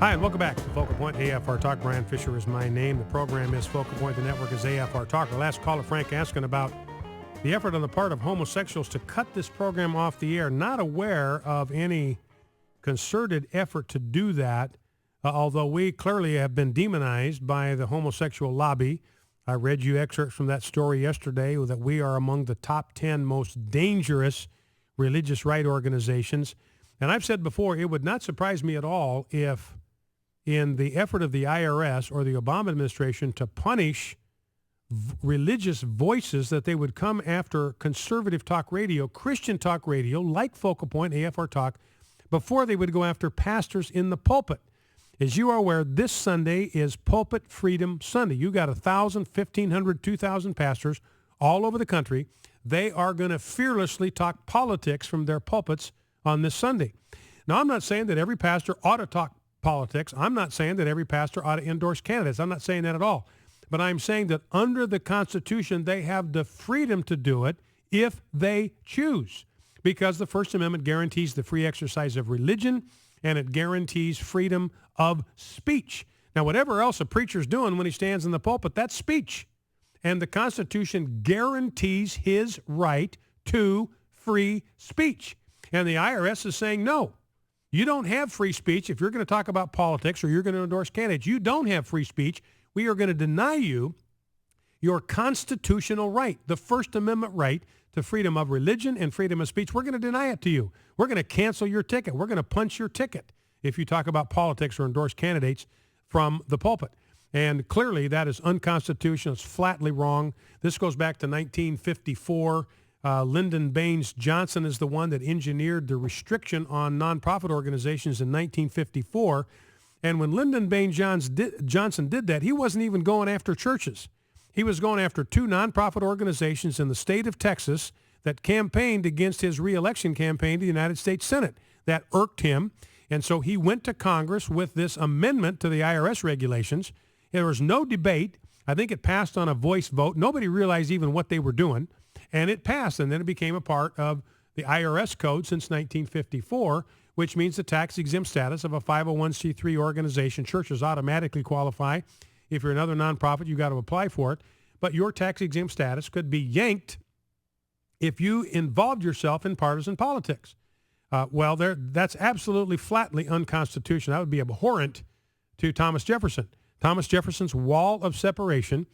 Hi, and welcome back to Focal Point AFR Talk. Brian Fisher is my name. The program is Focal Point. The network is AFR Talk. Our last caller, Frank, asking about the effort on the part of homosexuals to cut this program off the air. Not aware of any concerted effort to do that, although we clearly have been demonized by the homosexual lobby. I read you excerpts from that story yesterday that we are among the top 10 most dangerous religious right organizations. And I've said before, it would not surprise me at all if in the effort of the IRS or the Obama administration to punish religious voices, that they would come after conservative talk radio, Christian talk radio, like Focal Point, AFR Talk, before they would go after pastors in the pulpit. As you are aware, this Sunday is Pulpit Freedom Sunday. You got 1,000, 1,500, 2,000 pastors all over the country. They are going to fearlessly talk politics from their pulpits on this Sunday. Now, I'm not saying that every pastor ought to talk politics. I'm not saying that every pastor ought to endorse candidates. I'm not saying that at all. But I'm saying that under the Constitution, they have the freedom to do it if they choose, because the First Amendment guarantees the free exercise of religion, and it guarantees freedom of speech. Now, whatever else a preacher's doing when he stands in the pulpit, that's speech. And the Constitution guarantees his right to free speech. And the IRS is saying, no, you don't have free speech if you're going to talk about politics or you're going to endorse candidates. You don't have free speech. We are going to deny you your constitutional right, the First Amendment right to freedom of religion and freedom of speech. We're going to deny it to you. We're going to cancel your ticket. We're going to punch your ticket if you talk about politics or endorse candidates from the pulpit. And clearly that is unconstitutional. It's flatly wrong. This goes back to 1954. Lyndon Baines Johnson is the one that engineered the restriction on nonprofit organizations in 1954. And when Lyndon Baines Johnson did that, he wasn't even going after churches. He was going after two nonprofit organizations in the state of Texas that campaigned against his reelection campaign to the United States Senate. That irked him. And so he went to Congress with this amendment to the IRS regulations. There was no debate. I think it passed on a voice vote. Nobody realized even what they were doing. And it passed, and then it became a part of the IRS code since 1954, which means the tax-exempt status of a 501c3 organization. Churches automatically qualify. If you're another nonprofit, you got to apply for it. But your tax-exempt status could be yanked if you involved yourself in partisan politics. That's absolutely flatly unconstitutional. That would be abhorrent to Thomas Jefferson. Thomas Jefferson's wall of separation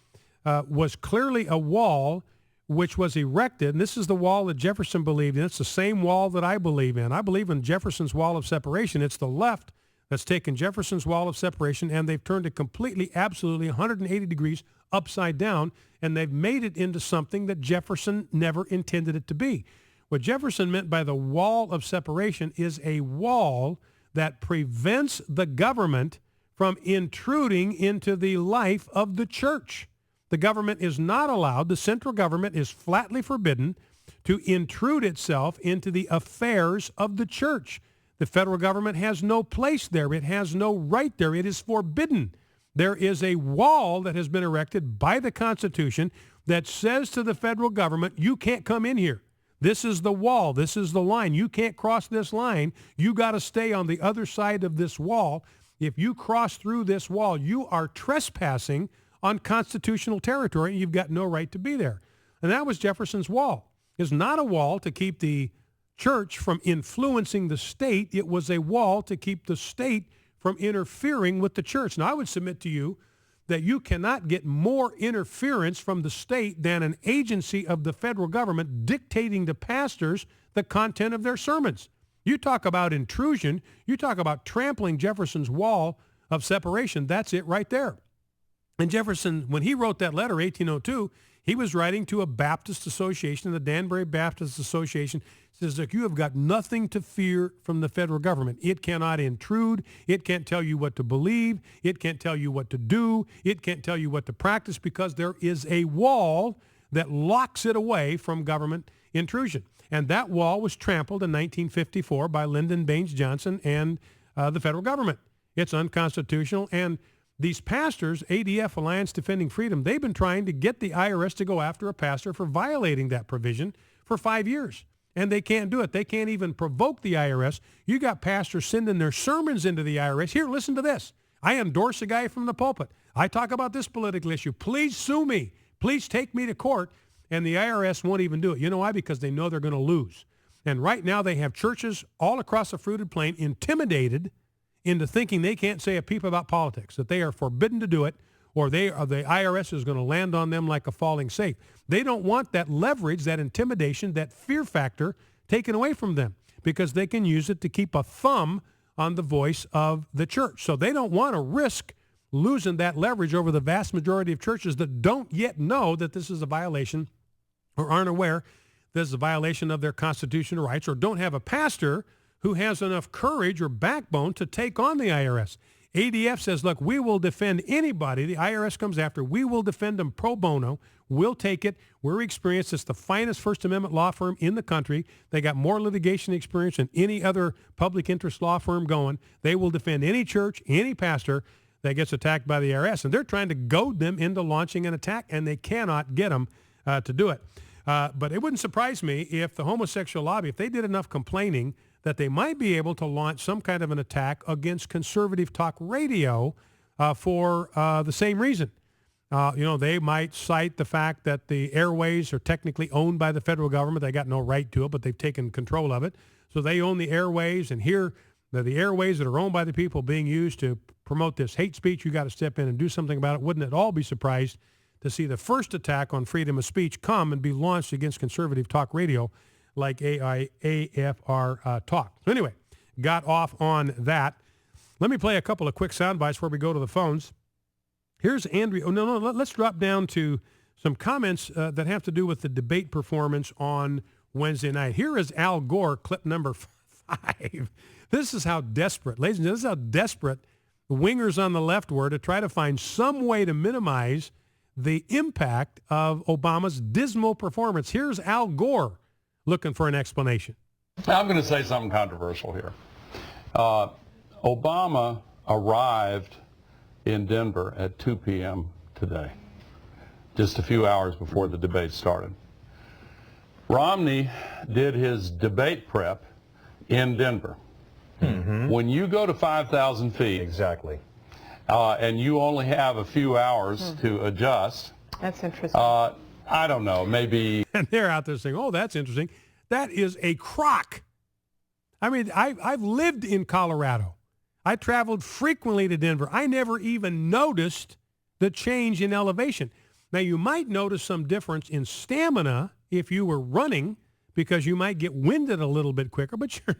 was clearly a wall which was erected, and this is the wall that Jefferson believed in. It's the same wall that I believe in. I believe in Jefferson's wall of separation. It's the left that's taken Jefferson's wall of separation, and they've turned it completely, absolutely 180 degrees upside down, and they've made it into something that Jefferson never intended it to be. What Jefferson meant by the wall of separation is a wall that prevents the government from intruding into the life of the church. The government is not allowed, the central government is flatly forbidden to intrude itself into the affairs of the church. The federal government has no place there. It has no right there. It is forbidden. There is a wall that has been erected by the Constitution that says to the federal government, you can't come in here. This is the wall. This is the line. You can't cross this line. You got to stay on the other side of this wall. If you cross through this wall, you are trespassing on constitutional territory, and you've got no right to be there. And that was Jefferson's wall. It's not a wall to keep the church from influencing the state. It was a wall to keep the state from interfering with the church. Now, I would submit to you that you cannot get more interference from the state than an agency of the federal government dictating to pastors the content of their sermons. You talk about intrusion. You talk about trampling Jefferson's wall of separation. That's it right there. And Jefferson, when he wrote that letter, 1802, he was writing to a Baptist association, the Danbury Baptist Association. He says, look, you have got nothing to fear from the federal government. It cannot intrude. It can't tell you what to believe. It can't tell you what to do. It can't tell you what to practice, because there is a wall that locks it away from government intrusion. And that wall was trampled in 1954 by Lyndon Baines Johnson and the federal government. It's unconstitutional. And these pastors, ADF, Alliance Defending Freedom, they've been trying to get the IRS to go after a pastor for violating that provision for 5 years. and they can't do it. They can't even provoke the IRS. You got pastors sending their sermons into the IRS. Here, listen to this. I endorse a guy from the pulpit. I talk about this political issue. Please sue me. Please take me to court. And the IRS won't even do it. You know why? Because they know they're going to lose. And right now they have churches all across the fruited plain intimidated into thinking they can't say a peep about politics, that they are forbidden to do it, or the IRS is going to land on them like a falling safe. They don't want that leverage, that intimidation, that fear factor taken away from them because they can use it to keep a thumb on the voice of the church. So they don't want to risk losing that leverage over the vast majority of churches that don't yet know that this is a violation or aren't aware this is a violation of their constitutional rights or don't have a pastor who has enough courage or backbone to take on the IRS. ADF says, look, we will defend anybody the IRS comes after. We will defend them pro bono. We'll take it. We're experienced. It's the finest First Amendment law firm in the country. They got more litigation experience than any other public interest law firm going. They will defend any church, any pastor that gets attacked by the IRS. And they're trying to goad them into launching an attack, and they cannot get them to do it. But it wouldn't surprise me if the homosexual lobby, if they did enough complaining, that they might be able to launch some kind of an attack against conservative talk radio for the same reason. They might cite the fact that the airways are technically owned by the federal government. They got no right to it, but they've taken control of it. So they own the airways, and here the airways that are owned by the people being used to promote this hate speech. You got to step in and do something about it. Wouldn't at all be surprised to see the first attack on freedom of speech come and be launched against conservative talk radio like AFR Talk. So anyway, got off on that. Let me play a couple of quick sound bites before we go to the phones. Here's Andrea. Oh, no, let's drop down to some comments that have to do with the debate performance on Wednesday night. Here is Al Gore, clip number 5. This is how desperate, ladies and gentlemen, this is how desperate the wingers on the left were to try to find some way to minimize the impact of Obama's dismal performance. Here's Al Gore looking for an explanation. I'm going to say something controversial here. Obama arrived in Denver at 2 p.m. today, just a few hours before the debate started. Romney did his debate prep in Denver. Mm-hmm. When you go to 5,000 feet, exactly, and you only have a few hours to adjust. That's interesting. I don't know, maybe. And they're out there saying, oh, that's interesting. That is a crock. I mean, I've lived in Colorado. I traveled frequently to Denver. I never even noticed the change in elevation. Now, you might notice some difference in stamina if you were running because you might get winded a little bit quicker, but you're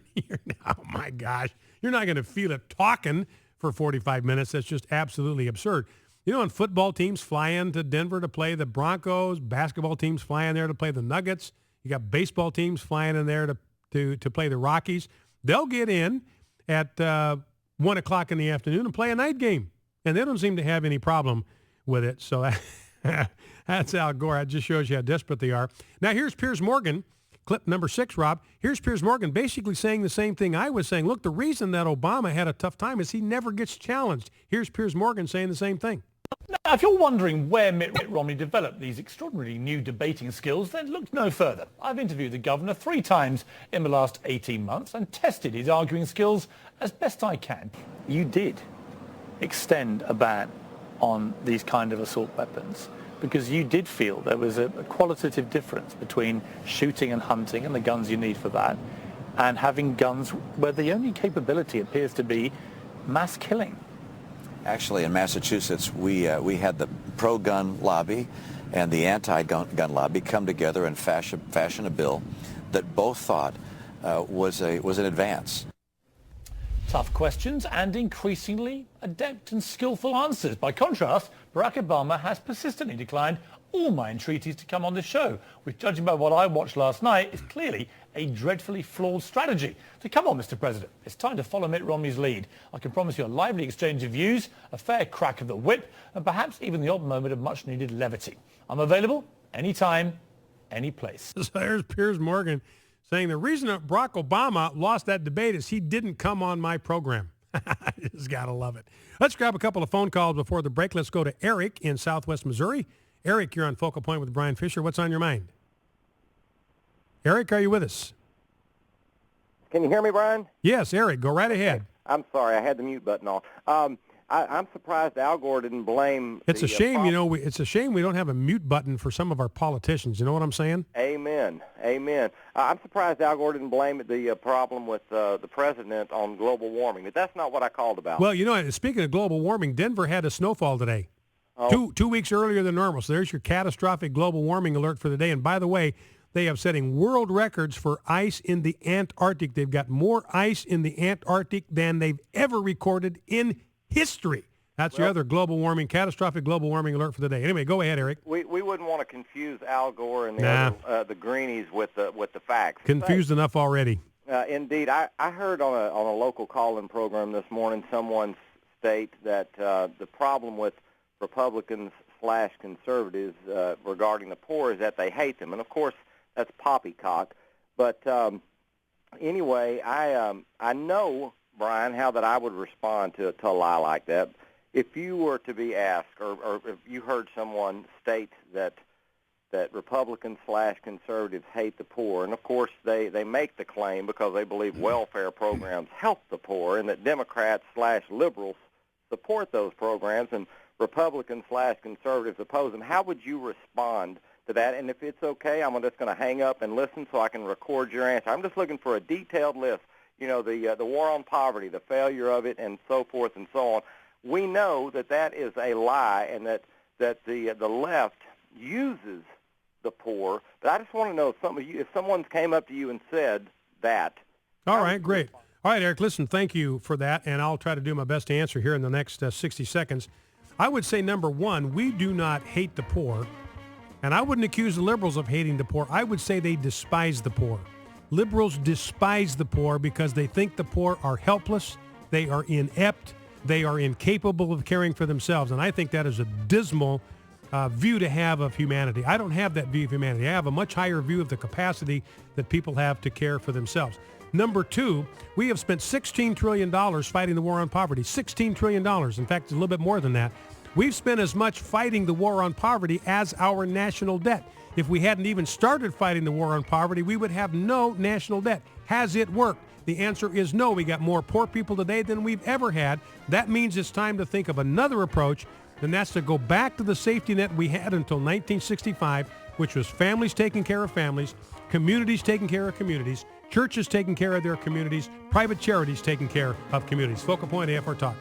oh, my gosh, you're not going to feel it talking for 45 minutes. That's just absolutely absurd. You know, when football teams fly into Denver to play the Broncos, basketball teams fly in there to play the Nuggets, you got baseball teams flying in there to play the Rockies. They'll get in at 1 o'clock in the afternoon and play a night game, and they don't seem to have any problem with it. So that's Al Gore. That just shows you how desperate they are. Now, here's Piers Morgan, clip number 6, Rob. Here's Piers Morgan basically saying the same thing I was saying. Look, the reason that Obama had a tough time is he never gets challenged. Here's Piers Morgan saying the same thing. Now, if you're wondering where Mitt Romney developed these extraordinarily new debating skills, then look no further. I've interviewed the governor 3 times in the last 18 months and tested his arguing skills as best I can. You did extend a ban on these kind of assault weapons because you did feel there was a qualitative difference between shooting and hunting and the guns you need for that and having guns where the only capability appears to be mass killing. Actually, in Massachusetts, we had the pro-gun lobby and the anti-gun lobby come together and fashion a bill that both thought was an advance. Tough questions and increasingly adept and skillful answers. By contrast, Barack Obama has persistently declined all my entreaties to come on the show, which, judging by what I watched last night, is clearly a dreadfully flawed strategy. So come on, Mr. President, it's time to follow Mitt Romney's lead. I can promise you a lively exchange of views, a fair crack of the whip, and perhaps even the odd moment of much-needed levity. I'm available anytime, any place. So there's Piers Morgan saying the reason that Barack Obama lost that debate is he didn't come on my program. I just got to love it. Let's grab a couple of phone calls before the break. Let's go to Eric in Southwest Missouri. Eric, you're on Focal Point with Brian Fisher. What's on your mind? Eric, are you with us? Can you hear me, Brian? Yes, Eric, go right ahead. I'm sorry, I had the mute button on. I'm surprised Al Gore didn't blame. It's a shame, it's a shame we don't have a mute button for some of our politicians. You know what I'm saying? Amen. I'm surprised Al Gore didn't blame the problem with the president on global warming. But that's not what I called about. Well, speaking of global warming, Denver had a snowfall today. Oh. Two weeks earlier than normal. So there's your catastrophic global warming alert for the day. And by the way, they are setting world records for ice in the Antarctic. They've got more ice in the Antarctic than they've ever recorded in history. That's your other catastrophic global warming alert for the day. Anyway, go ahead, Eric. We wouldn't want to confuse Al Gore and the greenies with the facts. Confused enough already. Indeed. I heard on a local call-in program this morning someone state that the problem with Republicans/conservatives regarding the poor is that they hate them. And, of course, that's poppycock. But anyway, I know, Brian, how that I would respond to a lie like that. If you were to be asked, or if you heard someone state that Republicans/conservatives hate the poor, and of course they make the claim because they believe welfare programs help the poor, and that Democrats/liberals support those programs, and Republicans/conservatives oppose them, how would you respond to that? And if it's okay, I'm just going to hang up and listen so I can record your answer. I'm just looking for a detailed list. The war on poverty, the failure of it, and so forth and so on. We know that is a lie, and that the left uses the poor. But I just want to know if someone came up to you and said that. All right, great. All right, Eric, listen, thank you for that, and I'll try to do my best to answer here in the next 60 seconds. I would say, number one, we do not hate the poor, and I wouldn't accuse the liberals of hating the poor. I would say they despise the poor. Liberals despise the poor because they think the poor are helpless, they are inept, they are incapable of caring for themselves. And I think that is a dismal view to have of humanity. I don't have that view of humanity. I have a much higher view of the capacity that people have to care for themselves. Number two, we have spent $16 trillion fighting the war on poverty. $16 trillion. In fact, it's a little bit more than that. We've spent as much fighting the war on poverty as our national debt. If we hadn't even started fighting the war on poverty, we would have no national debt. Has it worked? The answer is no. We got more poor people today than we've ever had. That means it's time to think of another approach, and that's to go back to the safety net we had until 1965, which was families taking care of families, communities taking care of communities, churches taking care of their communities, private charities taking care of communities. Focal Point AFR Talk.